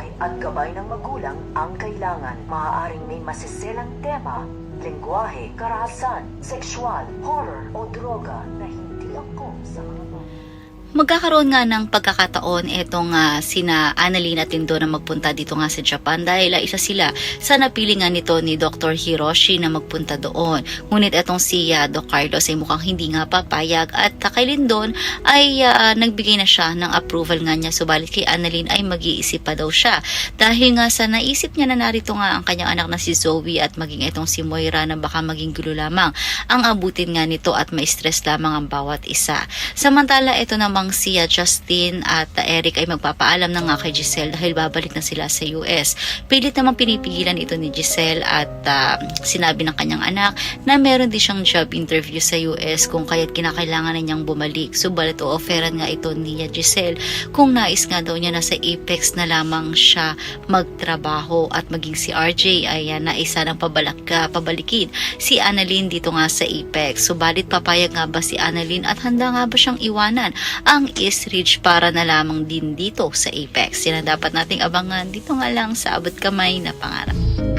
buhay at gabay ng magulang ang kailangan. Maaaring may masiselang tema, lengguwahe, karahasan, sexual, horror o droga na hindi angkop sa mga bata. Magkakaroon nga ng pagkakataon itong sina Annalyn at Lindo na magpunta dito nga sa Japan dahil isa sila sa napili nga nito ni Dr. Hiroshi na magpunta doon. Ngunit itong si Doc Carlos ay mukhang hindi nga papayag at kay Lindon ay nagbigay na siya ng approval nga niya, subalit kay Annalyn ay mag-iisip pa daw siya dahil nga sa naisip niya na narito nga ang kanyang anak na si Zoe at maging itong si Moira na baka maging gulo lamang ang abutin nga nito at may stress lamang ang bawat isa. Samantala ito namang si Justin at Eric ay magpapaalam na nga kay Giselle dahil babalik na sila sa US. Pilit namang pinipigilan ito ni Giselle at sinabi ng kanyang anak na meron din siyang job interview sa US kung kaya't kinakailangan na niyang bumalik. Subalit o-offeran nga ito ni Giselle kung nais nga daw niya na sa Apex na lamang siya magtrabaho at maging si RJ ay naisa ng pabalikin si Annalyn dito nga sa Apex. Subalit papayag nga ba si Annalyn at handa nga ba siyang iwanan ang East Ridge para na lamang din dito sa Apex? Yan ang dapat nating abangan dito nga lang sa Abot Kamay na Pangarap.